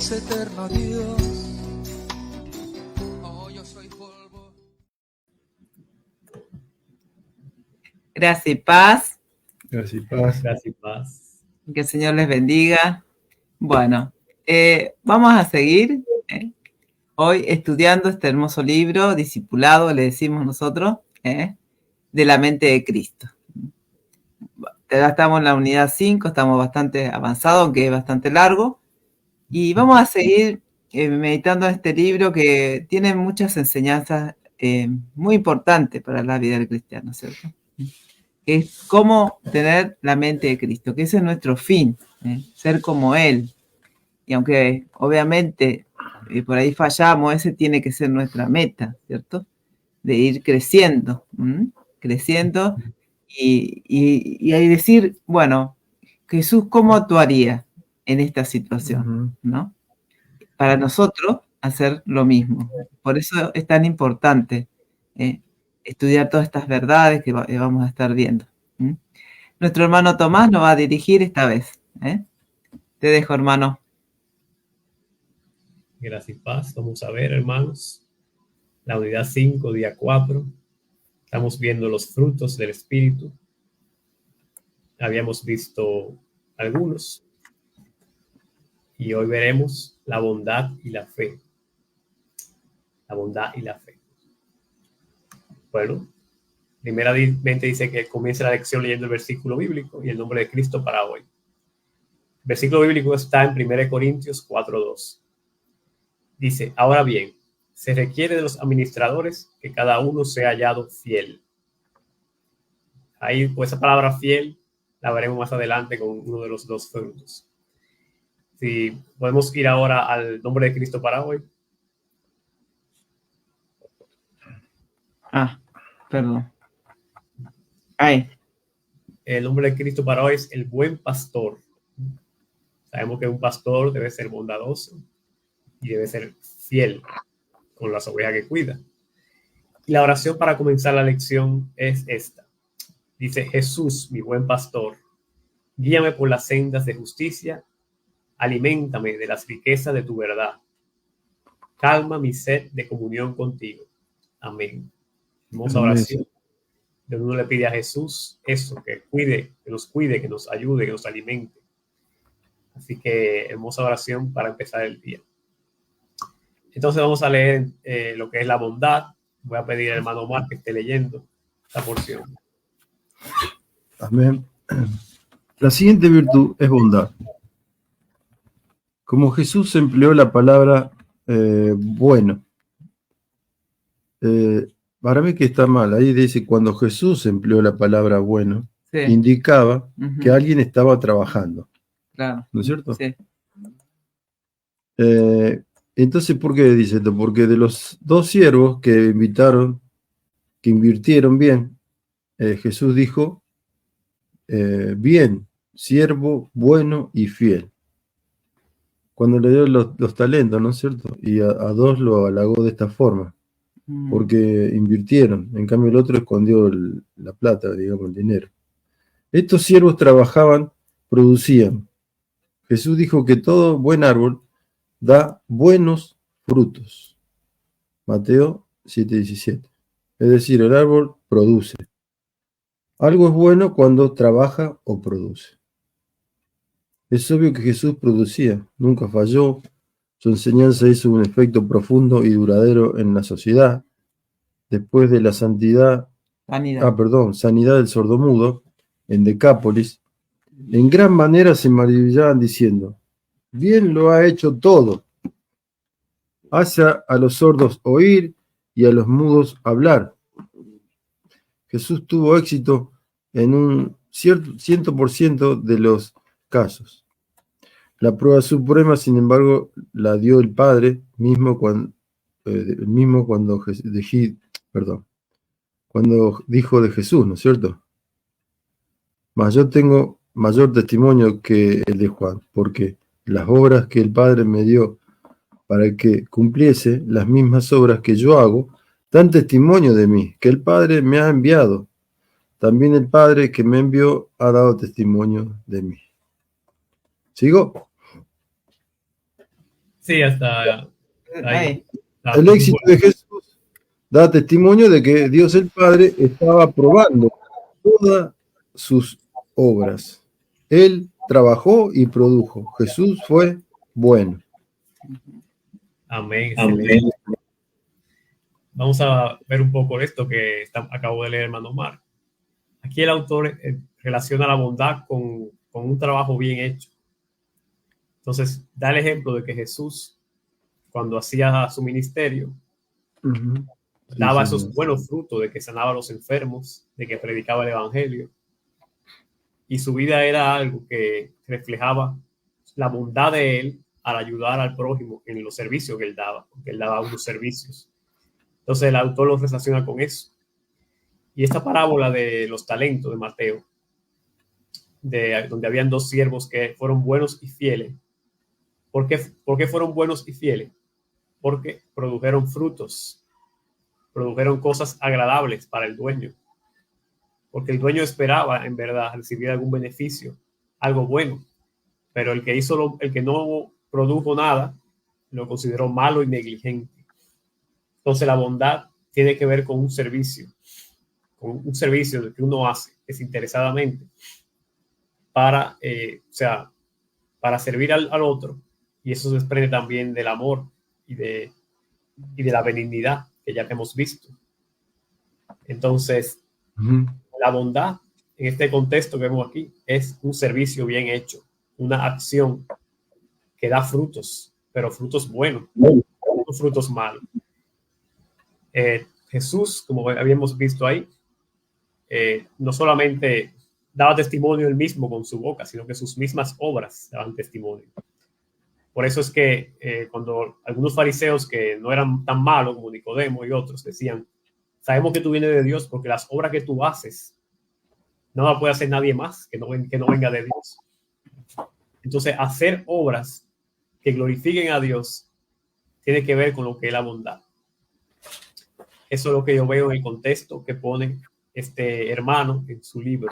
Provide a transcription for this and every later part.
es eterno Dios. Oh, yo soy polvo. Gracias y paz. Gracias y paz. Gracias y paz. Que el Señor les bendiga. Bueno, vamos a seguir hoy estudiando este hermoso libro, discipulado, le decimos nosotros, de la mente de Cristo. Ya estamos en la unidad 5, estamos bastante avanzados, aunque es bastante largo. Y vamos a seguir meditando en este libro que tiene muchas enseñanzas muy importantes para la vida del cristiano, ¿cierto? Que es cómo tener la mente de Cristo, que ese es nuestro fin, ser como Él. Y aunque obviamente por ahí fallamos, ese tiene que ser nuestra meta, ¿cierto? De ir creciendo, creciendo y ahí decir, bueno, Jesús, ¿cómo actuaría en esta situación? ¿No? Para nosotros hacer lo mismo. Por eso es tan importante estudiar todas estas verdades que vamos a estar viendo. Nuestro hermano Tomás nos va a dirigir esta vez. Te dejo, hermano. Gracias y paz. Vamos a ver, hermanos, la unidad 5, día 4. Estamos viendo los frutos del Espíritu. Habíamos visto algunos. Y hoy veremos la bondad y la fe. La bondad y la fe. Bueno, primeramente dice que comienza la lección leyendo el versículo bíblico y el nombre de Cristo para hoy. El versículo bíblico está en 1 Corintios 4:2. Dice, ahora bien, se requiere de los administradores que cada uno sea hallado fiel. Ahí, pues, esa palabra fiel la veremos más adelante con uno de los dos frutos. Si podemos ir ahora al nombre de Cristo para hoy. Perdón. Ahí. El nombre de Cristo para hoy es el buen pastor. Sabemos que un pastor debe ser bondadoso y debe ser fiel con las ovejas que cuida. Y la oración para comenzar la lección es esta. Dice, Jesús, mi buen pastor, guíame por las sendas de justicia, aliméntame de las riquezas de tu verdad. Calma mi sed de comunión contigo. Amén. Hermosa oración. De uno le pide a Jesús eso, que nos cuide, que nos ayude, que nos alimente. Así que hermosa oración para empezar el día. Entonces vamos a leer lo que es la bondad. Voy a pedir al hermano Omar que esté leyendo esta porción. Amén. La siguiente virtud es bondad. Como Jesús empleó la palabra bueno, para mí que está mal. Ahí dice, cuando Jesús empleó la palabra bueno, sí, indicaba que alguien estaba trabajando. Claro. ¿No es cierto? Sí. Entonces, ¿por qué dice esto? Porque de los dos siervos que invirtieron bien, Jesús dijo, bien, siervo bueno y fiel. Cuando le dio los talentos, ¿no es cierto? Y a dos lo halagó de esta forma, porque invirtieron. En cambio, el otro escondió la plata, digamos, el dinero. Estos siervos trabajaban, producían. Jesús dijo que todo buen árbol da buenos frutos. Mateo 7:17. Es decir, el árbol produce. Algo es bueno cuando trabaja o produce. Es obvio que Jesús producía, nunca falló. Su enseñanza hizo un efecto profundo y duradero en la sociedad. Después de la sanidad del sordomudo en Decápolis, en gran manera se maravillaban diciendo, bien lo ha hecho todo. Hace a los sordos oír y a los mudos hablar. Jesús tuvo éxito en un 100% de los casos. La prueba suprema, sin embargo, la dio el Padre cuando dijo de Jesús, ¿no es cierto? Mas yo tengo mayor testimonio que el de Juan, porque las obras que el Padre me dio para que cumpliese las mismas obras que yo hago, dan testimonio de mí, que el Padre me ha enviado. También el Padre que me envió ha dado testimonio de mí. ¿Sigo? Sí, hasta ahí. Ahí. El éxito de Jesús da testimonio de que Dios el Padre estaba probando todas sus obras. Él trabajó y produjo. Jesús fue bueno. Amén. Amén. Vamos a ver un poco esto que acabo de leer, hermano Omar. Aquí el autor relaciona la bondad con un trabajo bien hecho. Entonces, da el ejemplo de que Jesús, cuando hacía su ministerio, daba esos buenos frutos de que sanaba a los enfermos, de que predicaba el evangelio. Y su vida era algo que reflejaba la bondad de él al ayudar al prójimo en los servicios que él daba, porque él daba unos servicios. Entonces el autor los relaciona con eso. Y esta parábola de los talentos de Mateo, donde habían 2 siervos que fueron buenos y fieles. ¿Por qué fueron buenos y fieles? Porque produjeron frutos, produjeron cosas agradables para el dueño. Porque el dueño esperaba, en verdad, recibir algún beneficio, algo bueno. Pero el que no produjo nada, lo consideró malo y negligente. Entonces la bondad tiene que ver con un servicio que uno hace desinteresadamente para servir al otro, y eso se desprende también del amor y de la benignidad que ya hemos visto. Entonces, la bondad en este contexto que vemos aquí es un servicio bien hecho, una acción que da frutos, pero frutos buenos, no frutos malos. Jesús, como habíamos visto ahí, no solamente daba testimonio él mismo con su boca, sino que sus mismas obras daban testimonio. Por eso es que cuando algunos fariseos que no eran tan malos como Nicodemo y otros decían, sabemos que tú vienes de Dios porque las obras que tú haces no las puede hacer nadie más que no venga de Dios. Entonces, hacer obras que glorifiquen a Dios tiene que ver con lo que es la bondad. Eso es lo que yo veo en el contexto que pone este hermano en su libro.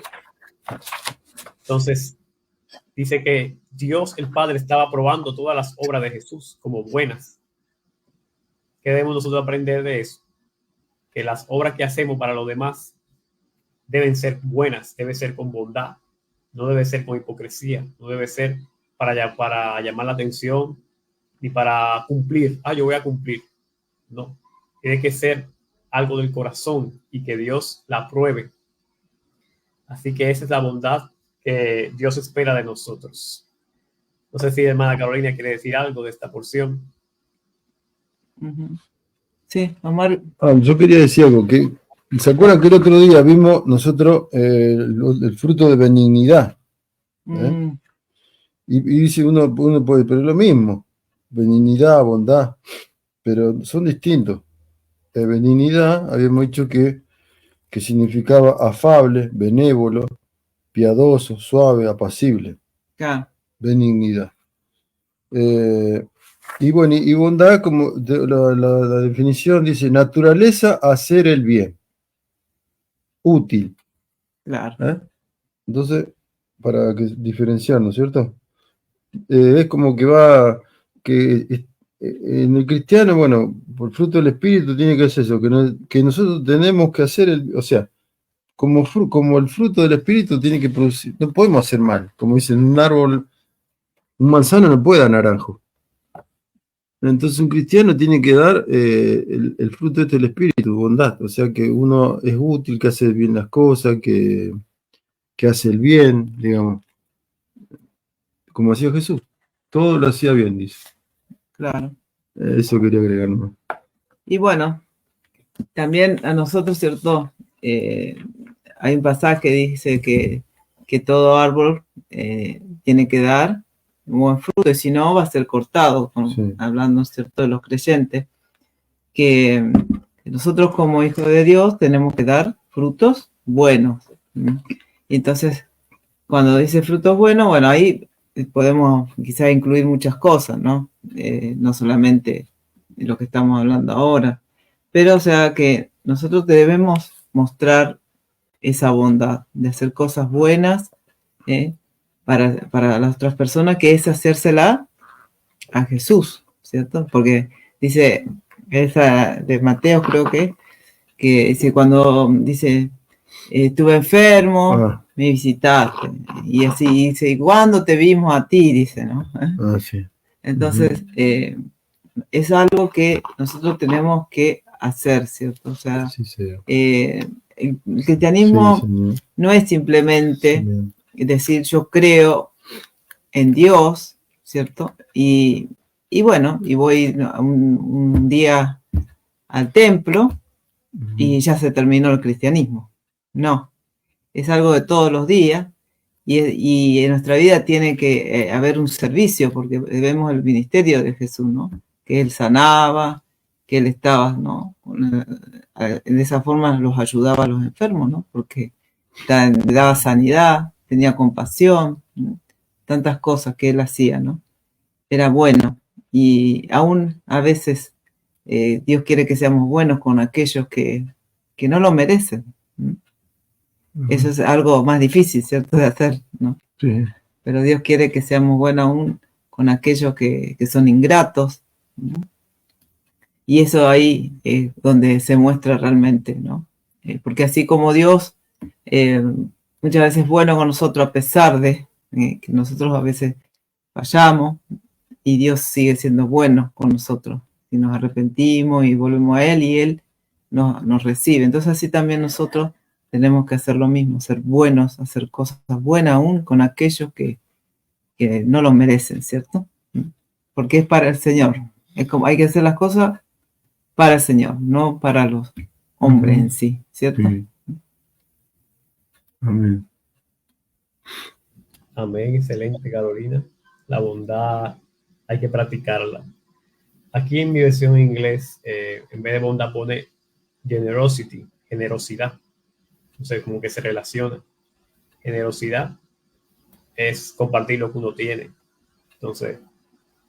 Entonces, dice que Dios el Padre estaba probando todas las obras de Jesús como buenas. ¿Qué debemos nosotros aprender de eso? Que las obras que hacemos para los demás deben ser buenas, debe ser con bondad, no debe ser con hipocresía, no debe ser para llamar la atención ni para cumplir. Yo voy a cumplir. No, tiene que ser algo del corazón y que Dios la apruebe. Así que esa es la bondad que Dios espera de nosotros. No sé si hermana Carolina quiere decir algo de esta porción. Sí, Omar. Yo quería decir algo, que ¿se acuerdan que el otro día vimos nosotros el fruto de benignidad? Y dice uno puede, pero es lo mismo, benignidad, bondad, pero son distintos. Benignidad, habíamos dicho que significaba afable, benévolo, piadoso, suave, apacible. Benignidad. Y bueno, y bondad, como la definición dice, naturaleza hacer el bien, útil. Claro. Entonces, para diferenciar, ¿no es cierto? Es como que en el cristiano, bueno, por fruto del Espíritu tiene que ser eso, que nosotros tenemos que hacer, como el fruto del Espíritu tiene que producir, no podemos hacer mal, como dicen, un árbol, un manzano no puede dar naranjo. Entonces un cristiano tiene que dar el fruto del Espíritu, bondad, o sea que uno es útil, que hace bien las cosas, que hace el bien, digamos, como hacía Jesús, todo lo hacía bien, dice. Claro. Eso quería agregar nomás. Y bueno, también a nosotros, ¿cierto? Hay un pasaje que dice que todo árbol tiene que dar un buen fruto, y si no va a ser cortado, Sí. Hablando, ¿cierto?, de los creyentes, que nosotros como hijos de Dios tenemos que dar frutos buenos. Y entonces, cuando dice frutos buenos, bueno, ahí podemos quizás incluir muchas cosas, ¿no? No solamente lo que estamos hablando ahora, pero o sea que nosotros debemos mostrar esa bondad de hacer cosas buenas para las otras personas, que es hacérsela a Jesús, ¿cierto? Porque dice, esa de Mateo creo que dice cuando dice, estuve enfermo, me visitaste, y así dice, ¿y cuándo te vimos a ti? Dice, ¿no? Sí. Entonces, es algo que nosotros tenemos que hacer, ¿cierto? O sea, Sí, el cristianismo no es simplemente decir yo creo en Dios, ¿cierto? Y bueno, y voy un día al templo y ya se terminó el cristianismo. No, es algo de todos los días y en nuestra vida tiene que haber un servicio porque vemos el ministerio de Jesús, ¿no? Que Él sanaba, que Él estaba, ¿no? De esa forma los ayudaba a los enfermos, ¿no? Porque le daba sanidad, tenía compasión, ¿no? Tantas cosas que Él hacía, ¿no? Era bueno y aún a veces Dios quiere que seamos buenos con aquellos que no lo merecen, ¿no? Eso es algo más difícil, ¿cierto? De hacer, ¿no? Sí. Pero Dios quiere que seamos buenos aún con aquellos que son ingratos, ¿no? Y eso ahí es donde se muestra realmente, ¿no? Porque así como Dios muchas veces es bueno con nosotros a pesar de que nosotros a veces fallamos, y Dios sigue siendo bueno con nosotros. Si nos arrepentimos y volvemos a Él y Él nos recibe. Entonces así también nosotros tenemos que hacer lo mismo, ser buenos, hacer cosas buenas aún con aquellos que no lo merecen, ¿cierto? Porque es para el Señor. Es como hay que hacer las cosas para el Señor, no para los hombres en sí, ¿cierto? Sí. Amén. Amén, excelente, Carolina. La bondad hay que practicarla. Aquí en mi versión en inglés, en vez de bondad pone generosity, generosidad. No sé, como que se relaciona. Generosidad es compartir lo que uno tiene. Entonces,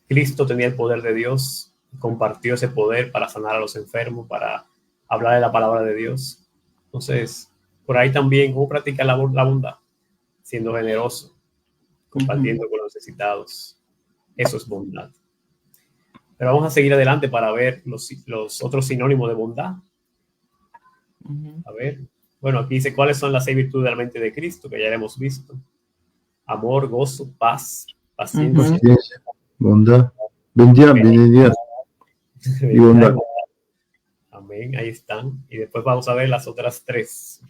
Cristo tenía el poder de Dios, compartió ese poder para sanar a los enfermos, para hablar de la palabra de Dios. Entonces, por ahí también, ¿cómo practicar la bondad? Siendo generoso, compartiendo con los necesitados. Eso es bondad. Pero vamos a seguir adelante para ver los otros sinónimos de bondad. A ver, bueno, aquí dice cuáles son las 6 virtudes de la mente de Cristo, que ya la hemos visto. Amor, gozo, paz, paciencia, bondad, benignidad y bondad. Amén, ahí están. Y después vamos a ver las otras 3.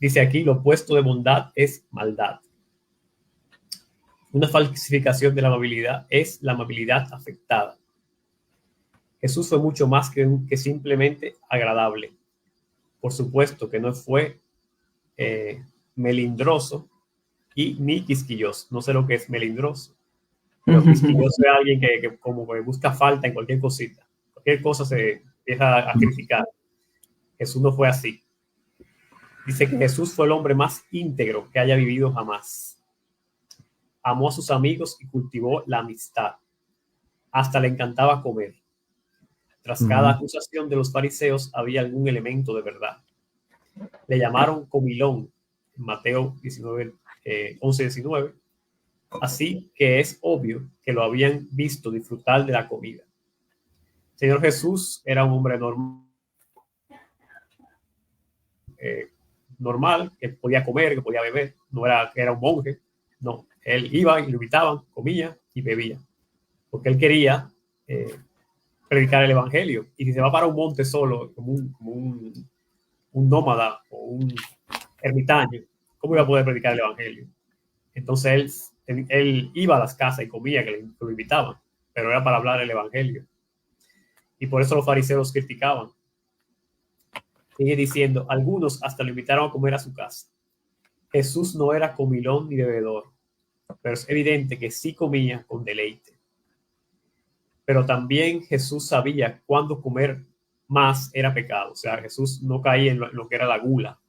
Dice aquí, lo opuesto de bondad es maldad. Una falsificación de la amabilidad es la amabilidad afectada. Jesús fue mucho más que simplemente agradable. Por supuesto que no fue melindroso y ni quisquilloso. No sé lo que es melindroso, pero quisquilloso es alguien que como que busca falta en cualquier cosita. Cualquier cosa se empieza a criticar. Jesús no fue así. Dice que Jesús fue el hombre más íntegro que haya vivido jamás. Amó a sus amigos y cultivó la amistad. Hasta le encantaba comer. Tras cada acusación de los fariseos había algún elemento de verdad. Le llamaron comilón en Mateo 11:19. Así que es obvio que lo habían visto disfrutar de la comida. El Señor Jesús era un hombre normal, que podía comer, que podía beber. No era que era un monje. No, él iba y lo invitaban, comía y bebía. Porque él quería predicar el evangelio. Y si se va para un monte solo, como un nómada o un ermitaño, ¿cómo iba a poder predicar el evangelio? Entonces él iba a las casas y comía, que lo invitaban, pero era para hablar el evangelio. Y por eso los fariseos criticaban. Sigue diciendo, algunos hasta lo invitaron a comer a su casa. Jesús no era comilón ni bebedor, pero es evidente que sí comía con deleite. Pero también Jesús sabía cuándo comer más era pecado. O sea, Jesús no caía en lo que era la gula.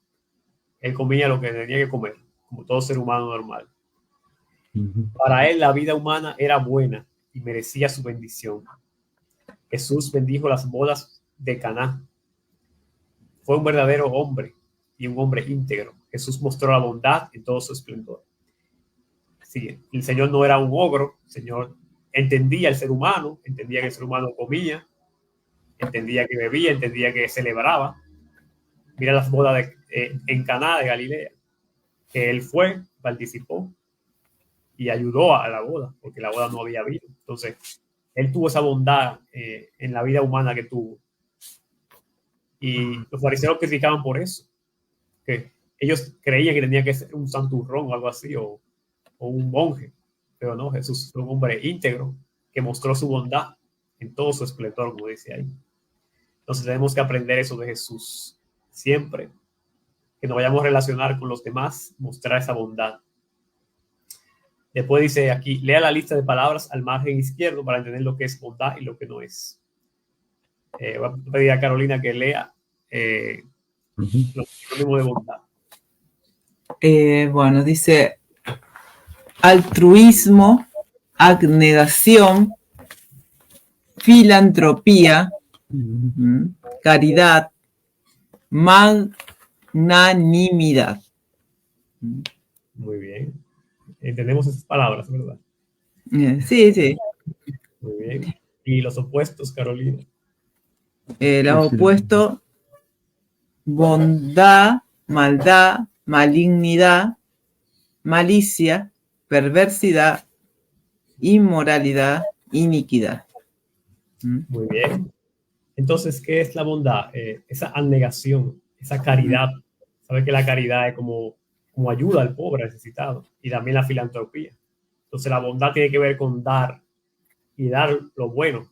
Él comía lo que tenía que comer, como todo ser humano normal. Para él la vida humana era buena y merecía su bendición. Jesús bendijo las bodas de Caná. Fue un verdadero hombre y un hombre íntegro. Jesús mostró la bondad en todo su esplendor. Sí, el Señor no era un ogro, el Señor entendía el ser humano, entendía que el ser humano comía, entendía que bebía, entendía que celebraba. Mira las bodas en Caná de Galilea, que él fue, participó y ayudó a la boda, porque la boda no había vino. Entonces, él tuvo esa bondad en la vida humana que tuvo. Y los fariseos criticaban por eso, que ellos creían que tenía que ser un santurrón o algo así, o un monje. Pero no, Jesús fue un hombre íntegro que mostró su bondad en todo su esplendor, como dice ahí. Entonces tenemos que aprender eso de Jesús. Siempre que nos vayamos a relacionar con los demás, mostrar esa bondad. Después dice aquí, lea la lista de palabras al margen izquierdo para entender lo que es bondad y lo que no es. Voy a pedir a Carolina que lea lo sinónimo de bondad. Bueno, dice altruismo, abnegación, filantropía, caridad, magnanimidad. Muy bien. Entendemos esas palabras, ¿verdad? Sí, sí. Muy bien. ¿Y los opuestos, Carolina? El opuesto, bondad, maldad, malignidad, malicia, perversidad, inmoralidad, iniquidad. Muy bien. Entonces, ¿qué es la bondad? Esa abnegación, esa caridad. Sabe que la caridad es como ayuda al pobre necesitado, y también la filantropía. Entonces, la bondad tiene que ver con dar y dar lo bueno.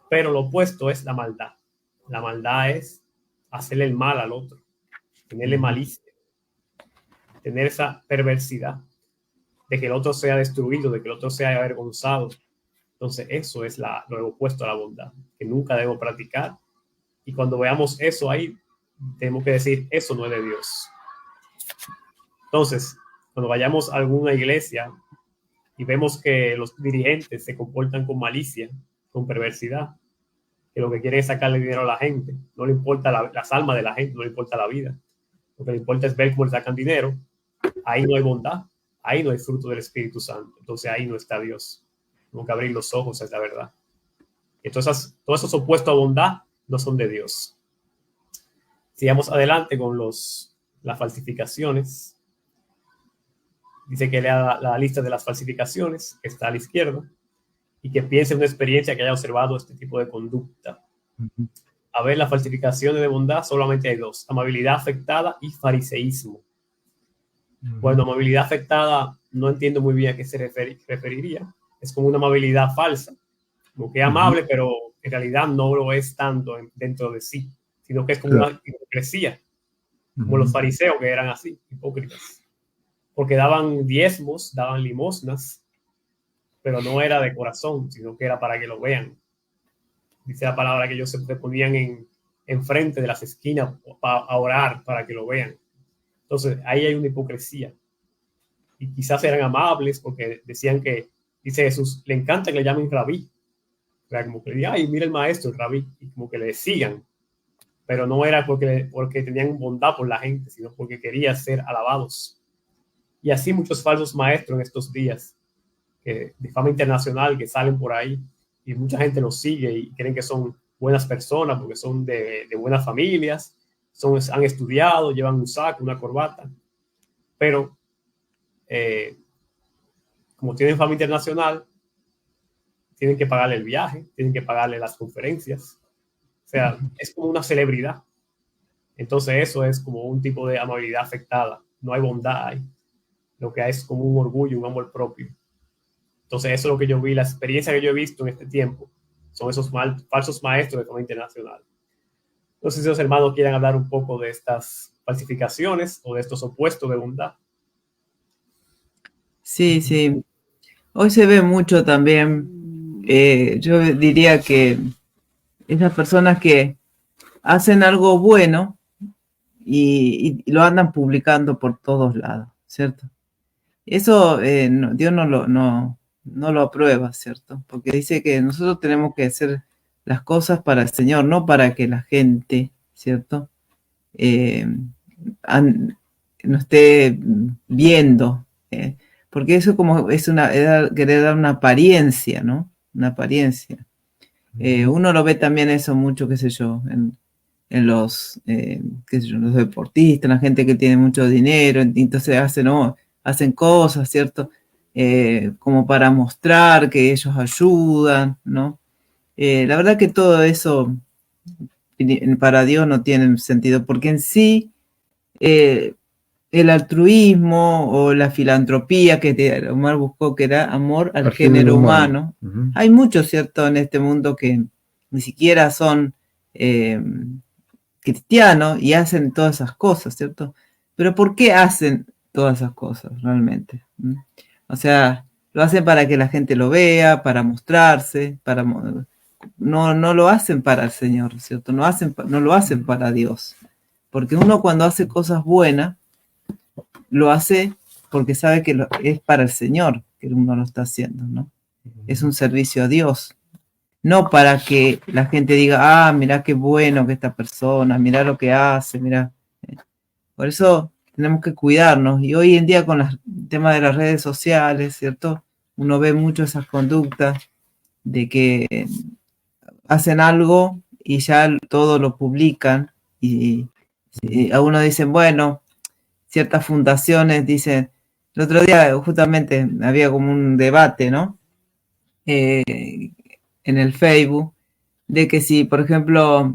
Pero lo opuesto es la maldad. La maldad es hacerle el mal al otro, tenerle malicia, tener esa perversidad de que el otro sea destruido, de que el otro sea avergonzado. Entonces eso es lo opuesto a la bondad, que nunca debo practicar. Y cuando veamos eso ahí, tenemos que decir, eso no es de Dios. Entonces, cuando vayamos a alguna iglesia y vemos que los dirigentes se comportan con malicia, con perversidad, que lo que quieren es sacarle dinero a la gente, no le importa las almas de la gente, no le importa la vida, lo que le importa es ver cómo le sacan dinero, ahí no hay bondad, ahí no hay fruto del Espíritu Santo, entonces ahí no está Dios. Tenemos que abrir los ojos a esta verdad. Entonces, todos esos opuestos a bondad no son de Dios. Sigamos adelante con las falsificaciones. Dice que lea la lista de las falsificaciones, que está a la izquierda, y que piense en una experiencia que haya observado este tipo de conducta. A ver, las falsificaciones de bondad solamente hay dos: amabilidad afectada y fariseísmo. Bueno, amabilidad afectada no entiendo muy bien a qué se referiría. Es como una amabilidad falsa, como que es amable, pero en realidad no lo es tanto dentro de sí, sino que es como una hipocresía, como los fariseos, que eran así, hipócritas, porque daban diezmos, daban limosnas, pero no era de corazón, sino que era para que lo vean. Dice la palabra que ellos se ponían en frente de las esquinas a orar para que lo vean. Entonces ahí hay una hipocresía, y quizás eran amables porque decían que, dice Jesús, le encanta que le llamen rabí, o sea, como que digan, ay, mira el maestro, el rabí, y como que le sigan, pero no era porque tenían bondad por la gente, sino porque querían ser alabados. Y así muchos falsos maestros en estos días, de fama internacional, que salen por ahí y mucha gente los sigue y creen que son buenas personas porque son de buenas familias, han estudiado, llevan un saco, una corbata, pero como tienen fama internacional, tienen que pagarle el viaje, tienen que pagarle las conferencias, o sea, es como una celebridad. Entonces eso es como un tipo de amabilidad afectada, no hay bondad ahí, lo que hay es como un orgullo, un amor propio. Entonces eso es lo que yo vi, la experiencia que yo he visto en este tiempo, son esos falsos maestros de fama internacional. No sé si los hermanos quieren hablar un poco de estas falsificaciones o de estos opuestos de bondad. Sí, sí. Hoy se ve mucho también, yo diría que esas personas que hacen algo bueno y lo andan publicando por todos lados, ¿cierto? Eso Dios no lo aprueba, ¿cierto? Porque dice que nosotros tenemos que hacer las cosas para el Señor, no para que la gente, ¿cierto? No esté viendo. porque eso como es querer dar una apariencia, ¿no? Una apariencia. Uno lo ve también eso mucho, qué sé yo, en los, qué sé yo, los deportistas, la gente que tiene mucho dinero, entonces hacen cosas, ¿cierto? Como para mostrar que ellos ayudan, ¿no? La verdad que todo eso para Dios no tiene sentido, porque en sí el altruismo o la filantropía que Omar buscó, que era amor al género humano. Hay muchos, ¿cierto?, en este mundo que ni siquiera son cristianos y hacen todas esas cosas, ¿cierto? Pero ¿por qué hacen todas esas cosas realmente? O sea, lo hacen para que la gente lo vea, para mostrarse, no lo hacen para el Señor, ¿cierto? No lo hacen para Dios. Porque uno cuando hace cosas buenas, lo hace porque sabe que es para el Señor que uno lo está haciendo, ¿no? Es un servicio a Dios. No para que la gente diga, mirá qué bueno que esta persona, mirá lo que hace, mirá. Por eso tenemos que cuidarnos. Y hoy en día con el tema de las redes sociales, ¿cierto? Uno ve mucho esas conductas de que hacen algo y ya todo lo publican y algunos dicen, bueno, ciertas fundaciones dicen, el otro día justamente había como un debate, ¿no? En el Facebook, de que si, por ejemplo,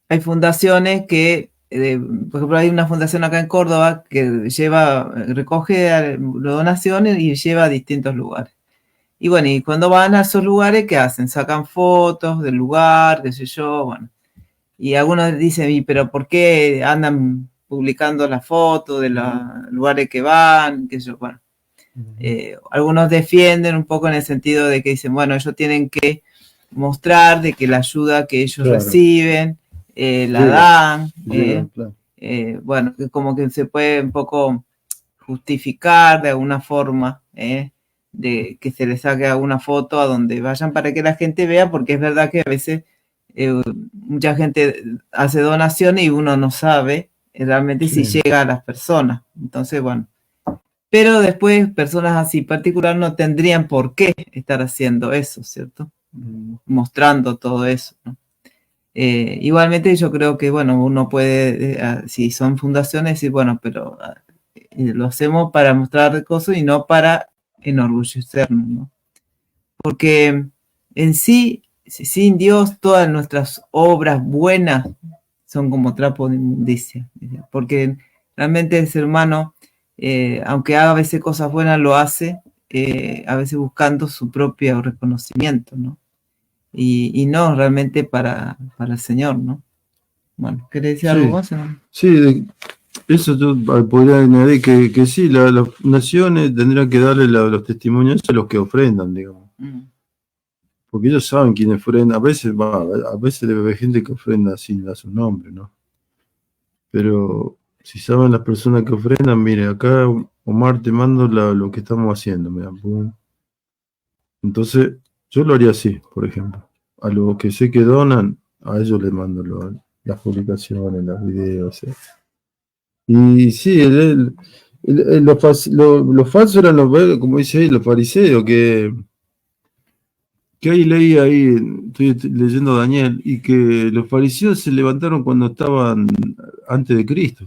hay fundaciones que, por ejemplo, hay una fundación acá en Córdoba que recoge donaciones y lleva a distintos lugares. Y bueno, y cuando van a esos lugares, ¿qué hacen? Sacan fotos del lugar, qué sé yo, bueno. Y algunos dicen, pero ¿por qué andan publicando las fotos de los lugares que van? Qué sé yo, bueno. Algunos defienden un poco en el sentido de que dicen, bueno, ellos tienen que mostrar de que la ayuda que ellos reciben, la dan. Bueno, como que se puede un poco justificar de alguna forma, de que se les saque alguna foto a donde vayan para que la gente vea, porque es verdad que a veces mucha gente hace donaciones y uno no sabe realmente si llega a las personas. Entonces, bueno. Pero después personas así particular no tendrían por qué estar haciendo eso, ¿cierto? Mostrando todo eso, ¿no? Igualmente yo creo que, bueno, uno puede, si son fundaciones, decir, bueno, pero lo hacemos para mostrar cosas y no para enorgullecernos, ¿no? Porque en sí, sin Dios, todas nuestras obras buenas son como trapo de inmundicia, porque realmente el ser humano, aunque haga a veces cosas buenas, lo hace a veces buscando su propio reconocimiento, ¿no? Y no realmente para el Señor, ¿no? Bueno, ¿querés decir algo más? ¿No? Sí, eso yo podría añadir que sí, las naciones tendrían que darle los testimonios a los que ofrendan, digamos. Porque ellos saben quién ofrenda. A veces debe haber gente que ofrenda sin dar su nombre, ¿no? Pero si saben las personas que ofrendan, mire, acá Omar te mando lo que estamos haciendo, mira. Entonces, yo lo haría así, por ejemplo. A los que sé que donan, a ellos les mando las publicaciones, los videos. Y sí, los falsos eran como dice ahí, los fariseos, que ahí leí, estoy leyendo Daniel, y que los fariseos se levantaron cuando estaban antes de Cristo,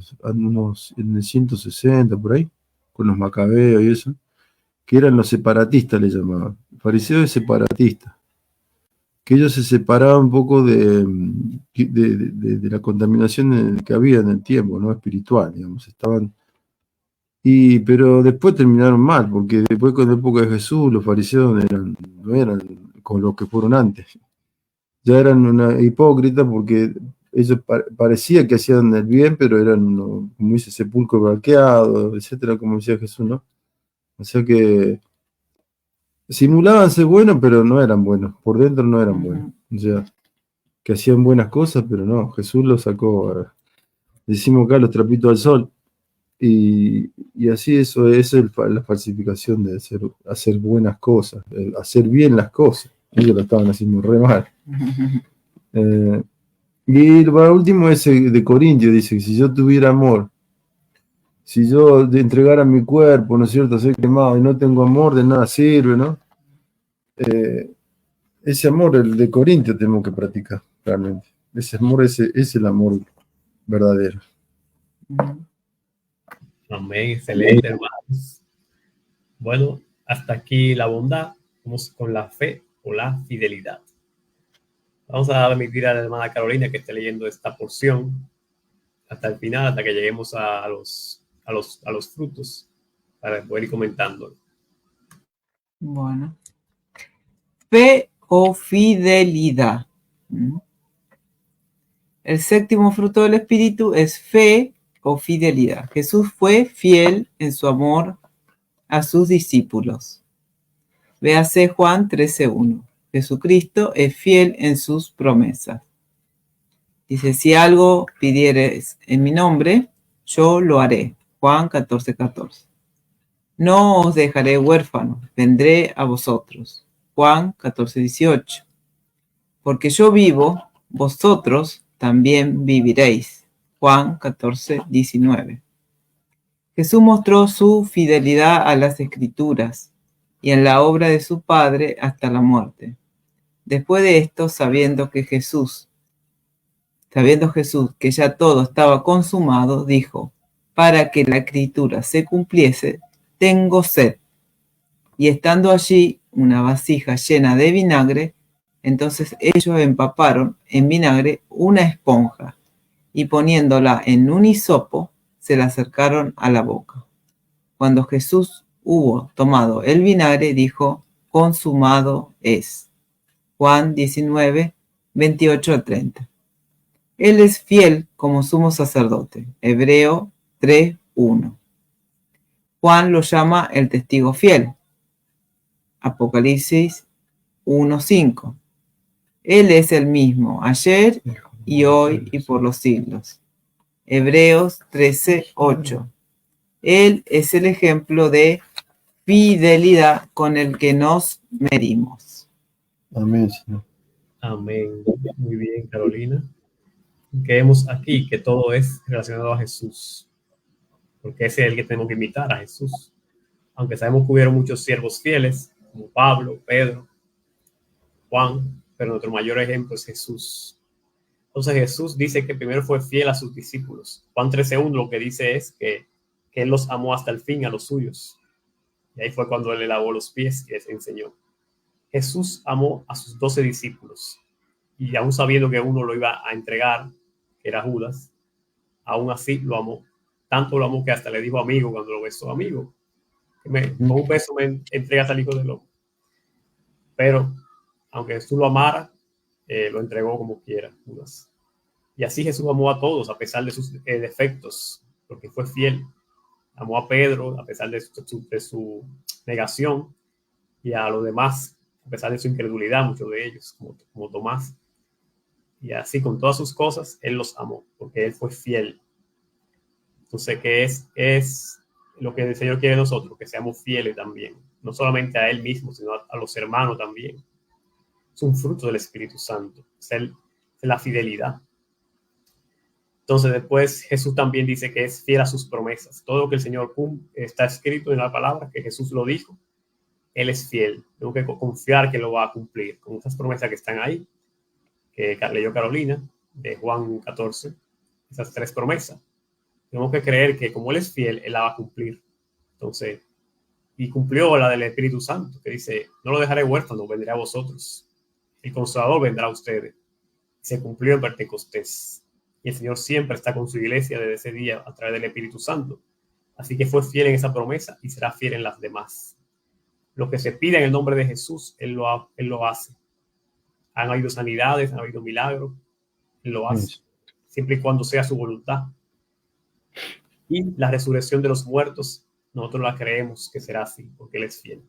en el 160 por ahí, con los macabeos y eso, que eran los separatistas, le llamaban, fariseos separatistas, que ellos se separaban un poco de la contaminación que había en el tiempo, ¿no? Espiritual, digamos, pero después terminaron mal, porque después con la época de Jesús los fariseos no eran con los que fueron antes. Ya eran una hipócrita porque ellos parecía que hacían el bien, pero eran, como dice, sepulcro blanqueado, etcétera, como decía Jesús, ¿no? O sea que simulaban ser buenos, pero no eran buenos, por dentro no eran buenos. O sea, que hacían buenas cosas, pero no, Jesús los sacó, decimos acá, los trapitos al sol. Y así eso es la falsificación de hacer buenas cosas, hacer bien las cosas. Ellos lo estaban haciendo re mal. Y para último ese de Corintios dice que si yo tuviera amor, Si yo de entregara mi cuerpo, ¿no es cierto?, a ser quemado y no tengo amor, de nada sirve, ¿no? Ese amor, el de Corintio, tenemos que practicar, realmente. Ese amor, ese es el amor verdadero. Amén, excelente, hermanos. Bueno, hasta aquí la bondad. Vamos con la fe o la fidelidad. Vamos a permitir a la hermana Carolina que esté leyendo esta porción hasta el final, hasta que lleguemos a los frutos, para poder ir comentando. Bueno. Fe o fidelidad. El séptimo fruto del Espíritu es fe o fidelidad. Jesús fue fiel en su amor a sus discípulos. Véase Juan 13:1. Jesucristo es fiel en sus promesas. Dice, si algo pidieres en mi nombre, yo lo haré. Juan 14:14. No os dejaré huérfanos, vendré a vosotros. Juan 14:18. Porque yo vivo, vosotros también viviréis. Juan 14:19. Jesús mostró su fidelidad a las Escrituras y en la obra de su Padre hasta la muerte. Después de esto, sabiendo Jesús que ya todo estaba consumado, dijo, para que la Escritura se cumpliese, tengo sed. Y estando allí una vasija llena de vinagre, entonces ellos empaparon en vinagre una esponja y poniéndola en un hisopo, se la acercaron a la boca. Cuando Jesús hubo tomado el vinagre, dijo, consumado es. Juan 19, 28-30. Él es fiel como sumo sacerdote. Hebreo 3:1. Juan lo llama el testigo fiel. Apocalipsis 1:5. Él es el mismo, ayer y hoy y por los siglos. Hebreos 13:8. Él es el ejemplo de fidelidad con el que nos medimos. Amén, Señor. Amén. Muy bien, Carolina. Vemos aquí que todo es relacionado a Jesús, porque ese es el que tenemos que imitar, a Jesús. Aunque sabemos que hubieron muchos siervos fieles, como Pablo, Pedro, Juan, pero nuestro mayor ejemplo es Jesús. Entonces Jesús dice que primero fue fiel a sus discípulos. Juan 13:1 lo que dice es que Él los amó hasta el fin a los suyos. Y ahí fue cuando Él le lavó los pies y les enseñó. Jesús amó a sus 12 discípulos. Y aún sabiendo que uno lo iba a entregar, que era Judas, aún así lo amó. Tanto lo amó que hasta le dijo amigo cuando lo besó, amigo. Con un beso me entregas al Hijo del Hombre. Pero, aunque Jesús lo amara, lo entregó como quiera, Judas. Y así Jesús amó a todos, a pesar de sus defectos, porque fue fiel. Amó a Pedro, a pesar de su negación, y a los demás, a pesar de su incredulidad, muchos de ellos, como Tomás. Y así, con todas sus cosas, Él los amó, porque Él fue fiel. Entonces, ¿qué es lo que el Señor quiere de nosotros? Que seamos fieles también, no solamente a Él mismo, sino a los hermanos también. Es un fruto del Espíritu Santo, es la fidelidad. Entonces, después Jesús también dice que es fiel a sus promesas. Todo lo que el Señor está escrito en la palabra, que Jesús lo dijo, Él es fiel. Tengo que confiar que lo va a cumplir con esas promesas que están ahí, que leyó Carolina, de Juan 14, esas 3 promesas. Tenemos que creer que como Él es fiel, Él la va a cumplir. Entonces, y cumplió la del Espíritu Santo, que dice, no lo dejaré huérfano, vendré a vosotros. El Consolador vendrá a ustedes. Se cumplió en Pentecostés. Y el Señor siempre está con su iglesia desde ese día a través del Espíritu Santo. Así que fue fiel en esa promesa y será fiel en las demás. Lo que se pide en el nombre de Jesús, Él lo hace. Han habido sanidades, han habido milagros, Él lo hace. Siempre y cuando sea su voluntad. Y la resurrección de los muertos, nosotros la creemos que será así, porque Él es fiel.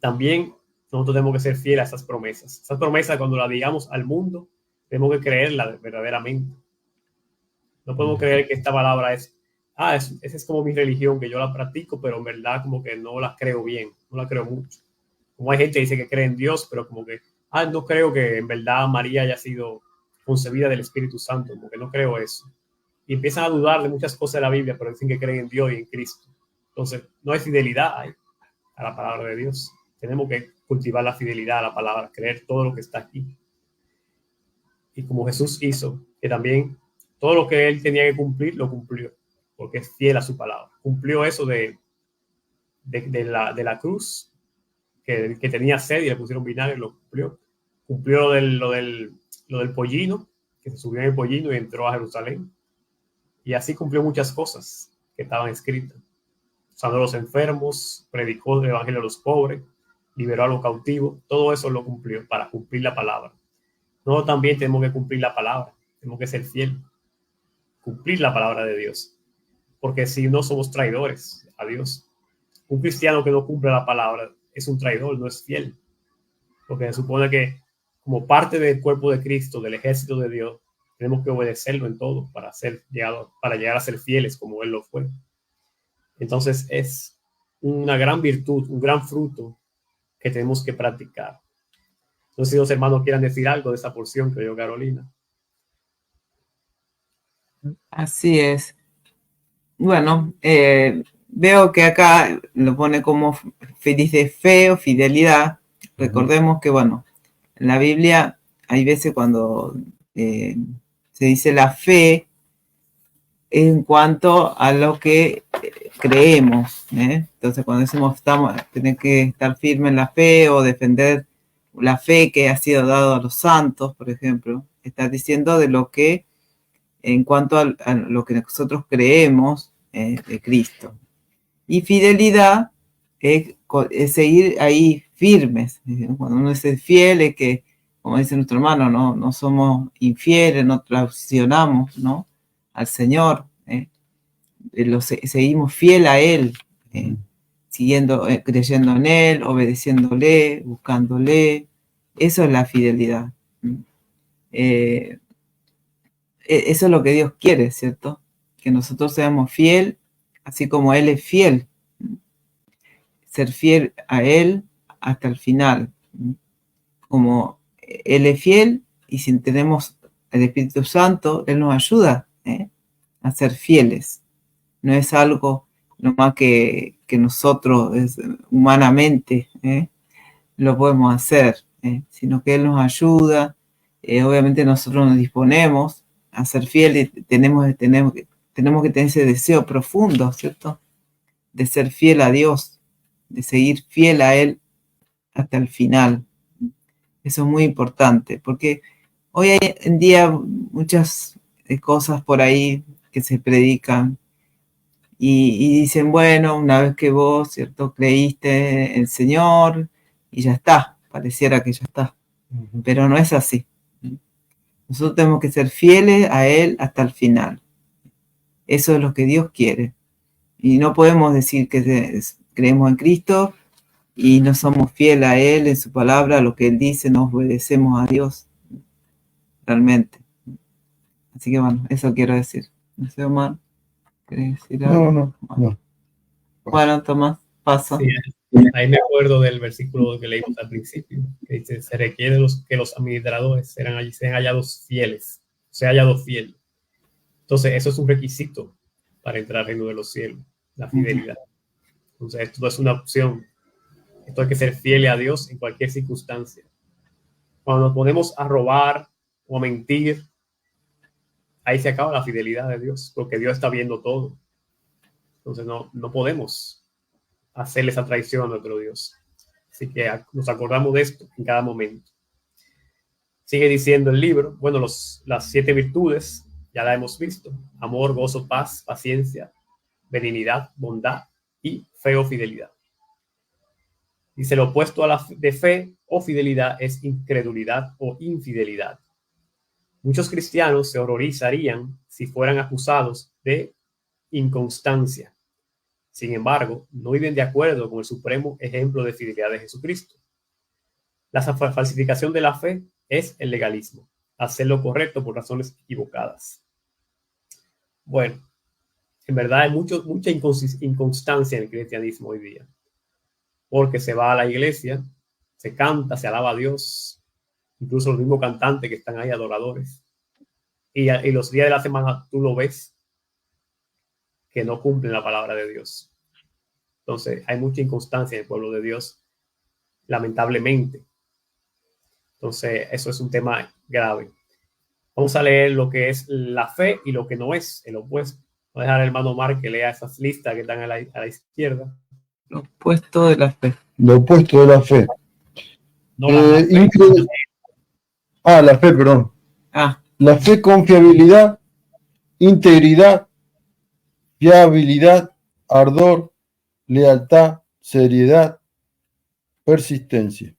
También nosotros tenemos que ser fieles a esas promesas. Esas promesas, cuando las digamos al mundo, tenemos que creerlas verdaderamente. No podemos creer que esta palabra esa es como mi religión, que yo la practico, pero en verdad como que no la creo bien, no la creo mucho. Como hay gente que dice que cree en Dios, pero como que, no creo que en verdad María haya sido concebida del Espíritu Santo, como que no creo eso. y empiezan a dudar de muchas cosas de la Biblia, pero dicen que creen en Dios y en Cristo. Entonces, no hay fidelidad ahí a la palabra de Dios. Tenemos que cultivar la fidelidad a la palabra, creer todo lo que está aquí. Y como Jesús hizo, que también todo lo que él tenía que cumplir, lo cumplió, porque es fiel a su palabra. Cumplió eso de la cruz, que tenía sed y le pusieron vinagre, lo cumplió. Cumplió lo del pollino, que se subió en el pollino y entró a Jerusalén. Y así cumplió muchas cosas que estaban escritas. Sanó a los enfermos, predicó el evangelio a los pobres, liberó a los cautivos. Todo eso lo cumplió para cumplir la palabra. Nosotros también tenemos que cumplir la palabra. Tenemos que ser fieles. Cumplir la palabra de Dios. Porque si no, somos traidores a Dios. Un cristiano que no cumple la palabra es un traidor, no es fiel. Porque se supone que como parte del cuerpo de Cristo, del ejército de Dios, tenemos que obedecerlo en todo para llegar a ser fieles como Él lo fue. Entonces es una gran virtud, un gran fruto que tenemos que practicar. No sé si los hermanos quieran decir algo de esa porción que dio Carolina. Así es. Bueno, veo que acá lo pone como dice fe o fidelidad. Recordemos que, bueno, en la Biblia hay veces cuando se dice la fe en cuanto a lo que creemos, ¿eh? Entonces, cuando decimos tenemos que estar firmes en la fe o defender la fe que ha sido dado a los santos, por ejemplo, está diciendo de lo que, en cuanto a lo que nosotros creemos de Cristo. Y fidelidad es seguir ahí firmes. Cuando uno es fiel es que, como dice nuestro hermano, no somos infieles, no traicionamos, ¿no?, al Señor. Seguimos fiel a Él, siguiendo, creyendo en Él, obedeciéndole, buscándole. Eso es la fidelidad. Eso es lo que Dios quiere, ¿cierto? Que nosotros seamos fiel, así como Él es fiel. Ser fiel a Él hasta el final. Como Él es fiel, y si tenemos el Espíritu Santo, Él nos ayuda a ser fieles. No es algo nomás que nosotros humanamente lo podemos hacer, sino que Él nos ayuda. Obviamente nosotros nos disponemos a ser fieles, tenemos que tener ese deseo profundo, ¿cierto?, de ser fiel a Dios, de seguir fiel a Él hasta el final. Eso es muy importante, porque hoy en día muchas cosas por ahí que se predican y dicen, bueno, una vez que vos, ¿cierto?, creíste en el Señor y ya está, pareciera que ya está, pero no es así. Nosotros tenemos que ser fieles a Él hasta el final. Eso es lo que Dios quiere. Y no podemos decir que creemos en Cristo y no somos fieles a Él, en su palabra, a lo que Él dice, no obedecemos a Dios realmente. Así que bueno, eso quiero decir. No sé, Omar, ¿querés decir algo? No. Bueno, Tomás, pasa. Sí, ahí me acuerdo del versículo que leímos al principio, que dice, se requiere que los administradores sean hallados fieles, sea hallado fiel. Entonces, eso es un requisito para entrar al reino de los cielos, la fidelidad. Entonces, esto no es una opción. Esto hay que ser fiel a Dios en cualquier circunstancia. Cuando nos ponemos a robar o a mentir, ahí se acaba la fidelidad de Dios, porque Dios está viendo todo. Entonces, no podemos hacerle esa traición a nuestro Dios. Así que nos acordamos de esto en cada momento. Sigue diciendo el libro, bueno, las 7 virtudes ya la hemos visto: amor, gozo, paz, paciencia, benignidad, bondad y fe o fidelidad. Dice, lo opuesto de fe o fidelidad es incredulidad o infidelidad. Muchos cristianos se horrorizarían si fueran acusados de inconstancia. Sin embargo, no viven de acuerdo con el supremo ejemplo de fidelidad de Jesucristo. La falsificación de la fe es el legalismo, hacer lo correcto por razones equivocadas. Bueno, en verdad hay mucha inconstancia en el cristianismo hoy día, porque se va a la iglesia, se canta, se alaba a Dios, incluso los mismos cantantes que están ahí, adoradores, y los días de la semana tú lo ves que no cumplen la palabra de Dios. Entonces, hay mucha inconstancia en el pueblo de Dios, lamentablemente. Entonces, eso es un tema grave. Vamos a leer lo que es la fe y lo que no es, el opuesto. Voy a dejar al hermano Omar que lea esas listas que están a la izquierda. Lo opuesto de la fe. Lo opuesto de la fe. No la fe. La fe, perdón. La fe, confiabilidad, integridad, fiabilidad, ardor, lealtad, seriedad, persistencia.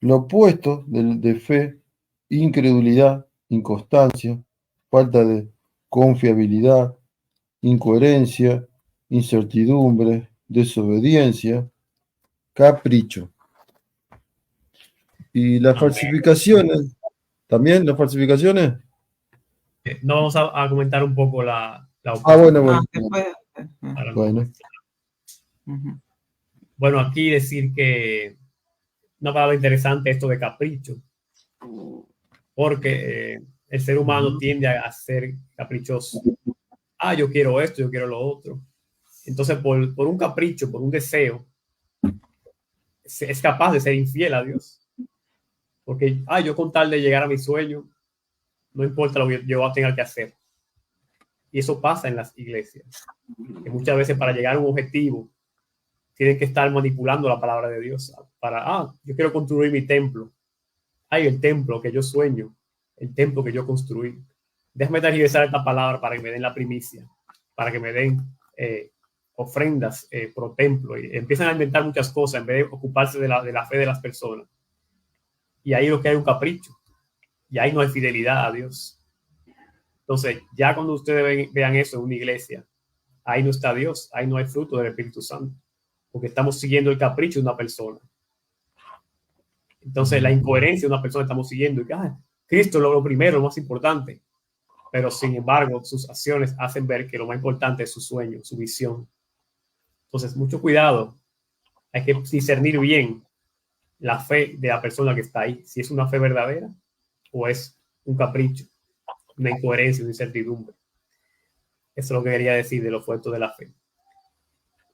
Lo opuesto de fe, incredulidad, inconstancia, falta de confiabilidad, incoherencia, incertidumbre, desobediencia, capricho. Y las falsificaciones, también las falsificaciones. No, vamos a comentar un poco la bueno. Bueno, aquí decir que una palabra interesante esto de capricho, porque el ser humano tiende a ser caprichoso. Yo quiero esto, yo quiero lo otro. Entonces, por un capricho, por un deseo, es capaz de ser infiel a Dios. Porque, yo con tal de llegar a mi sueño, no importa lo que yo tenga que hacer. Y eso pasa en las iglesias. Que muchas veces para llegar a un objetivo, tienen que estar manipulando la palabra de Dios. Para, yo quiero construir mi templo. El templo que yo sueño, el templo que yo construí. Déjame tergiversar esta palabra para que me den la primicia, para que me den ofrendas pro templo. Y empiezan a inventar muchas cosas en vez de ocuparse de la fe de las personas. Y ahí lo que hay un capricho. Y ahí no hay fidelidad a Dios. Entonces, ya cuando ustedes vean eso en una iglesia, ahí no está Dios, ahí no hay fruto del Espíritu Santo, porque estamos siguiendo el capricho de una persona. Entonces, la incoherencia de una persona estamos siguiendo. Y Cristo es lo primero, lo más importante. Pero, sin embargo, sus acciones hacen ver que lo más importante es su sueño, su visión. Entonces, mucho cuidado. Hay que discernir bien la fe de la persona que está ahí, si es una fe verdadera o es un capricho, una incoherencia, una incertidumbre. Eso es lo que quería decir de lo opuesto de la fe.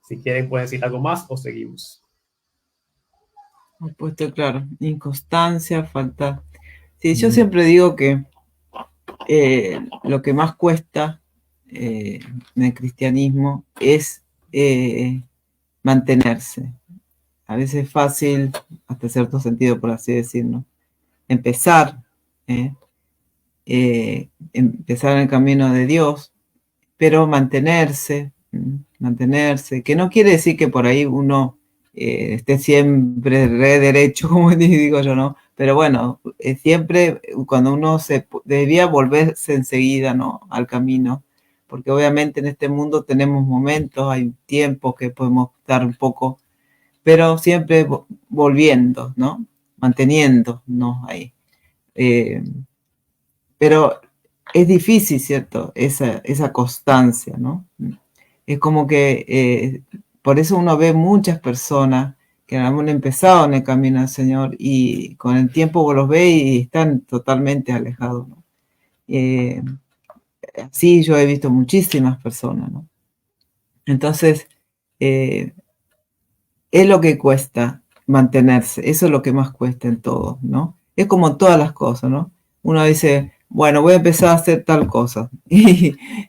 Si quieren, pueden decir algo más o seguimos. Opuesto, claro. Inconstancia, falta. Sí, yo siempre digo que lo que más cuesta en el cristianismo es mantenerse. A veces es fácil, hasta cierto sentido, por así decirlo, empezar en el camino de Dios, pero mantenerse, que no quiere decir que por ahí uno esté siempre re derecho, como digo yo, ¿no? Pero bueno, siempre cuando uno debía volverse enseguida, ¿no?, al camino, porque obviamente en este mundo tenemos momentos, hay tiempos que podemos estar un poco, pero siempre volviendo, ¿no?, manteniéndonos ahí. Pero es difícil, ¿cierto?, esa constancia, ¿no? Es como que por eso uno ve muchas personas que han empezado en el camino del Señor y con el tiempo vos los ves y están totalmente alejados, ¿no? Sí, yo he visto muchísimas personas, ¿no? Entonces, es lo que cuesta mantenerse, eso es lo que más cuesta en todo, ¿no? Es como en todas las cosas, ¿no? Uno dice, bueno, voy a empezar a hacer tal cosa,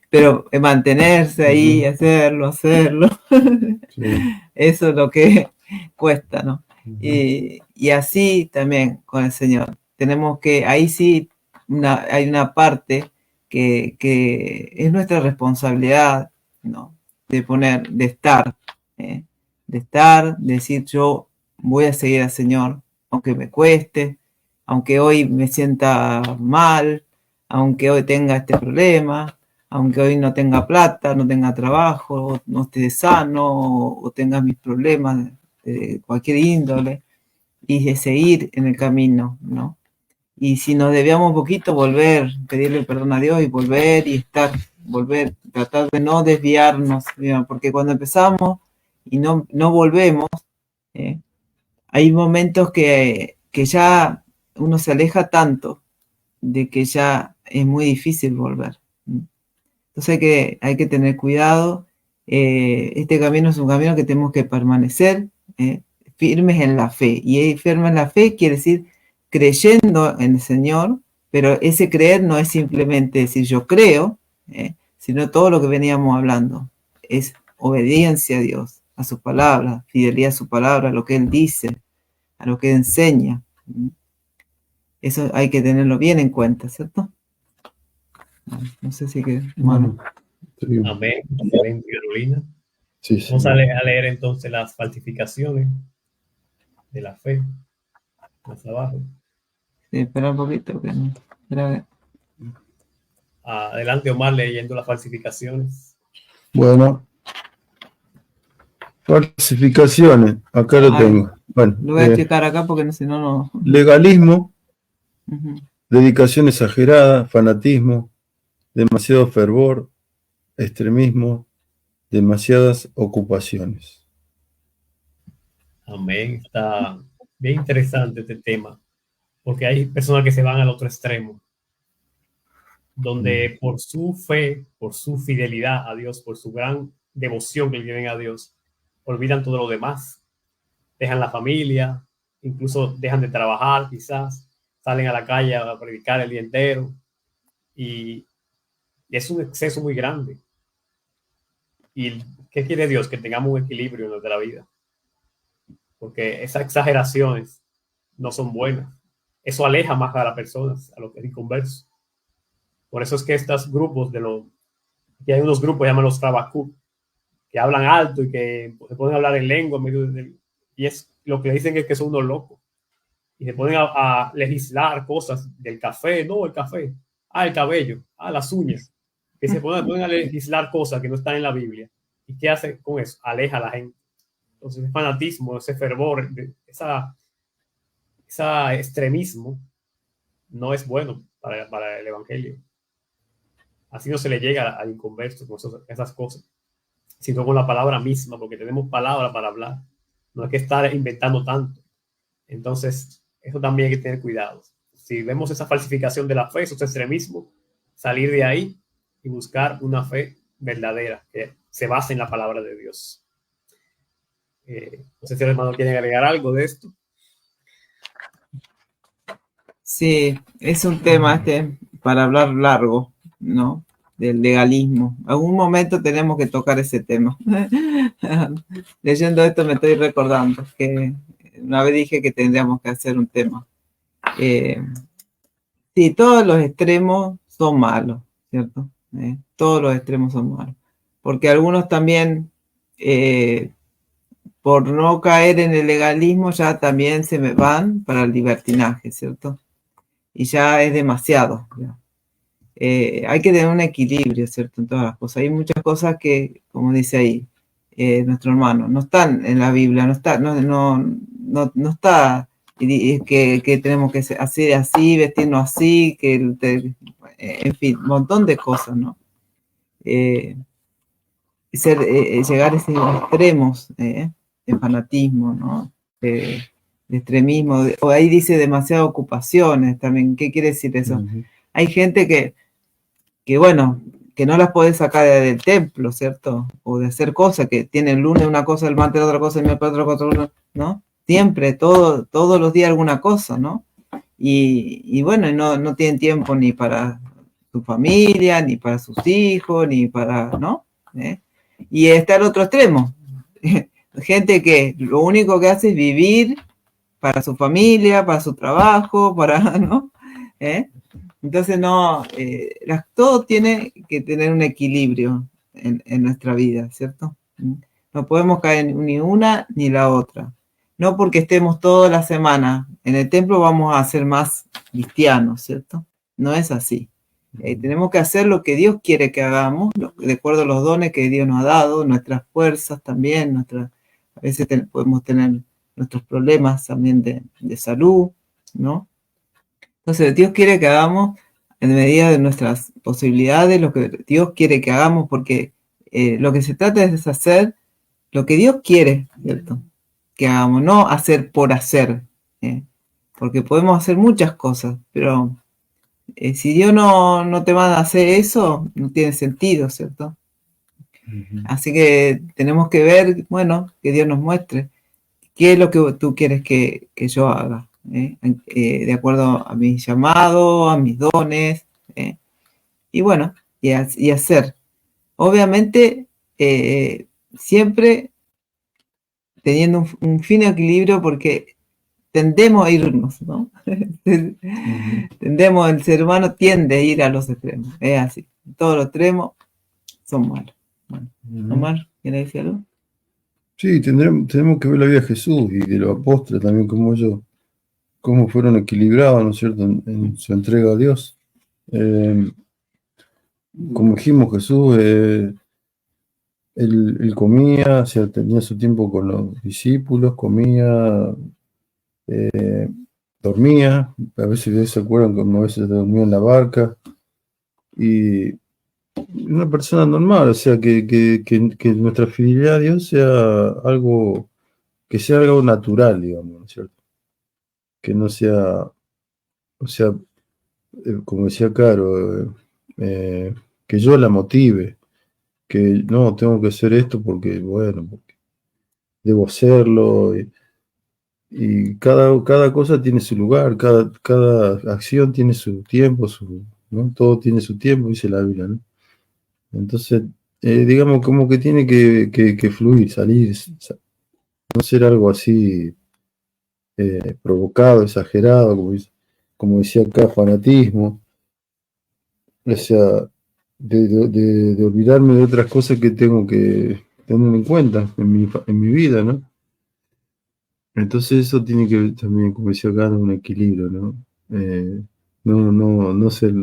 pero mantenerse ahí, hacerlo, sí. Eso es lo que cuesta, ¿no? Y así también con el Señor. Tenemos que, ahí sí, hay una parte que es nuestra responsabilidad, ¿no?, de estar, decir yo voy a seguir al Señor, aunque me cueste, aunque hoy me sienta mal, aunque hoy tenga este problema, aunque hoy no tenga plata, no tenga trabajo, no esté sano, o tenga mis problemas de cualquier índole, y de seguir en el camino, ¿no? Y si nos debíamos un poquito, volver, pedirle perdón a Dios y volver y tratar de no desviarnos, porque cuando empezamos y no volvemos, hay momentos que ya uno se aleja tanto de que ya es muy difícil volver. Entonces hay que tener cuidado. Este camino es un camino que tenemos que permanecer firmes en la fe. Y firmes en la fe quiere decir creyendo en el Señor, pero ese creer no es simplemente decir yo creo, sino todo lo que veníamos hablando. Es obediencia a Dios, a su palabra, fidelidad a su palabra, a lo que Él dice, a lo que Él enseña. Eso hay que tenerlo bien en cuenta, ¿cierto? No sé si que... Bueno. Sí. Amén. Excelente, Carolina. Sí, sí. Vamos a leer entonces las falsificaciones de la fe. Más abajo. Sí, espera un poquito. Que no. Espera. Adelante, Omar, leyendo las falsificaciones. Bueno, falsificaciones, acá lo tengo. Bueno, lo voy a explicar acá porque si no, no. Legalismo, Uh-huh. dedicación exagerada, fanatismo, demasiado fervor, extremismo, demasiadas ocupaciones. Amén. Está bien interesante este tema, porque hay personas que se van al otro extremo, donde por su fe, por su fidelidad a Dios, por su gran devoción que tienen a Dios, olvidan todo lo demás. Dejan la familia, incluso dejan de trabajar, quizás salen a la calle a predicar el día entero, y es un exceso muy grande. ¿Y qué quiere Dios? Que tengamos un equilibrio en nuestra vida, porque esas exageraciones no son buenas. Eso aleja más a las personas, a los que inconversos. Por eso es que estos grupos que hay unos grupos llamados los Trabacú, que hablan alto y que se pueden hablar en lengua, y es lo que le dicen es que son unos locos. Y se ponen a legislar cosas del café, no el café, el cabello, las uñas. Que se ponen a legislar cosas que no están en la Biblia. ¿Y qué hace con eso? Aleja a la gente. Entonces, ese fanatismo, ese fervor, ese extremismo no es bueno para el evangelio. Así no se le llega al inconverso con esas cosas, sino con la palabra misma, porque tenemos palabra para hablar. No hay que estar inventando tanto. Entonces, eso también hay que tener cuidado. Si vemos esa falsificación de la fe, esos extremismos, salir de ahí y buscar una fe verdadera que se base en la palabra de Dios. No sé si el hermano quiere agregar algo de esto. Sí, es un tema para hablar largo, ¿no? Del legalismo. Algún momento tenemos que tocar ese tema. Leyendo esto me estoy recordando que una vez dije que tendríamos que hacer un tema. Sí, todos los extremos son malos, ¿cierto? Todos los extremos son malos. Porque algunos también, por no caer en el legalismo, ya también se me van para el libertinaje, ¿cierto? Y ya es demasiado. Hay que tener un equilibrio, ¿cierto? En todas las cosas. Hay muchas cosas que, como dice ahí nuestro hermano, no están en la Biblia, no está que tenemos que hacer así, vestirnos así, en fin, un montón de cosas, ¿no? Llegar a esos extremos de fanatismo, ¿no? De extremismo, o ahí dice demasiadas ocupaciones también. ¿Qué quiere decir eso? Uh-huh. Hay gente que bueno, que no las puede sacar del templo, ¿cierto? O de hacer cosas, que tiene el lunes una cosa, el martes otra cosa, el miércoles otra cosa, ¿no? Siempre, todos los días alguna cosa, ¿no? Y bueno, no tienen tiempo ni para su familia, ni para sus hijos, ni para, ¿no? Y está el otro extremo. Gente que lo único que hace es vivir para su familia, para su trabajo, ¿no? Entonces todo tiene que tener un equilibrio en nuestra vida, ¿cierto? No podemos caer ni una ni la otra. No porque estemos toda la semana en el templo vamos a ser más cristianos, ¿cierto? No es así. Tenemos que hacer lo que Dios quiere que hagamos, de acuerdo a los dones que Dios nos ha dado, nuestras fuerzas también, a veces podemos tener nuestros problemas también de salud, ¿no? Entonces Dios quiere que hagamos en medida de nuestras posibilidades lo que Dios quiere que hagamos, porque lo que se trata es de hacer lo que Dios quiere, ¿cierto? Que hagamos, no hacer por hacer, porque podemos hacer muchas cosas, pero Si Dios no te manda a hacer eso, no tiene sentido, ¿cierto? Así que tenemos que ver, bueno, que Dios nos muestre qué es lo que tú quieres que yo haga, de acuerdo a mi llamado, a mis dones, y bueno, y hacer. Obviamente, siempre teniendo un fino equilibrio, porque tendemos a irnos, ¿no? El ser humano tiende a ir a los extremos, es así. Todos los extremos son malos. Bueno, Omar, ¿quieres decir algo? Sí, tenemos que ver la vida de Jesús y de los apóstoles también, cómo ellos, cómo fueron equilibrados, ¿no es cierto?, en su entrega a Dios. Como dijimos, Jesús, él comía, o sea, tenía su tiempo con los discípulos, comía, dormía, a veces se acuerdan como a veces dormía en la barca, y una persona normal, o sea, que nuestra fidelidad a Dios sea algo, que sea algo natural, digamos, ¿no es cierto? Que no sea, o sea, como decía Caro, que yo la motive, que no, tengo que hacer esto porque, bueno, porque debo hacerlo, y cada cosa tiene su lugar, cada acción tiene su tiempo, ¿no? Todo tiene su tiempo, dice la Biblia, ¿no? Entonces, digamos, como que tiene que fluir, salir, no ser algo así provocado, exagerado, como decía acá, fanatismo, o sea, de olvidarme de otras cosas que tengo que tener en cuenta en mi vida, ¿no? Entonces eso tiene que ver también, como decía acá, un equilibrio, ¿no? No ser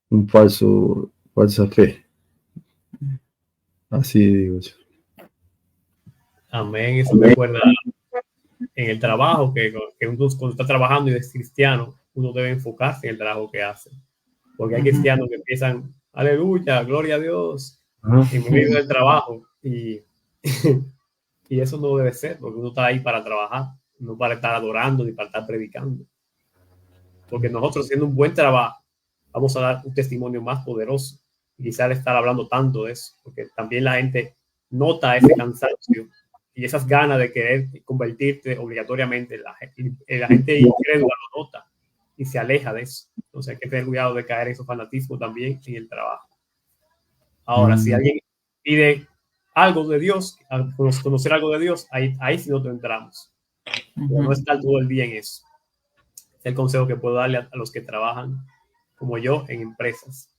un falsa fe. Así digo yo. Amén. Eso me recuerda en el trabajo, que uno cuando está trabajando y es cristiano, uno debe enfocarse en el trabajo que hace. Porque hay cristianos que empiezan, aleluya, gloria a Dios, en medio del trabajo. Y eso no debe ser, porque uno está ahí para trabajar, no para estar adorando ni para estar predicando. Porque nosotros, haciendo un buen trabajo, vamos a dar un testimonio más poderoso. Y quizás estar hablando tanto de eso, porque también la gente nota ese cansancio y esas ganas de querer convertirte obligatoriamente. La gente incrédula lo nota y se aleja de eso. Entonces hay que tener cuidado de caer en esos fanatismos también en el trabajo. Ahora, si alguien pide algo de Dios, conocer algo de Dios, ahí sí nosotros entramos. Pero no estar todo el día en eso. Es el consejo que puedo darle a los que trabajan como yo en empresas.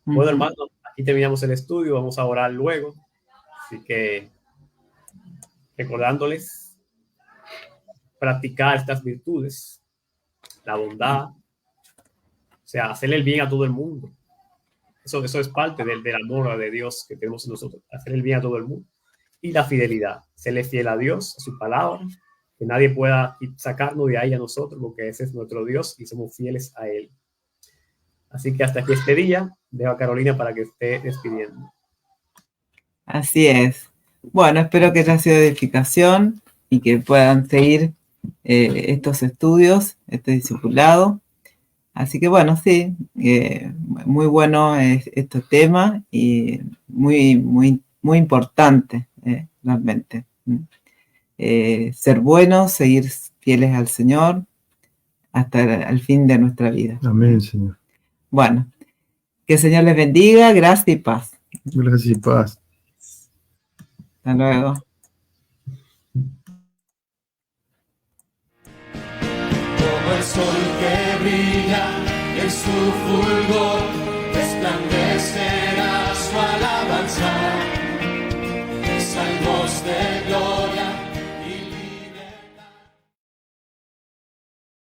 Bueno, hermanos, aquí terminamos el estudio, vamos a orar luego. Así que recordándoles practicar estas virtudes, la bondad, o sea, hacerle el bien a todo el mundo. Eso es parte del amor de Dios que tenemos en nosotros, hacer el bien a todo el mundo. Y la fidelidad, serle fiel a Dios, a su palabra, que nadie pueda sacarnos de ahí a nosotros, porque ese es nuestro Dios y somos fieles a Él. Así que hasta aquí este día, dejo a Carolina para que esté despidiendo. Así es. Bueno, espero que haya sido de edificación y que puedan seguir estos estudios, este discipulado. Así que bueno, sí, muy bueno este tema y muy, muy, muy importante, realmente. Ser buenos, seguir fieles al Señor hasta el fin de nuestra vida. Amén, Señor. Bueno, que el Señor les bendiga, gracias y paz. Gracias y paz. Hasta luego. Como el sol que brilla en su fulgor, resplandece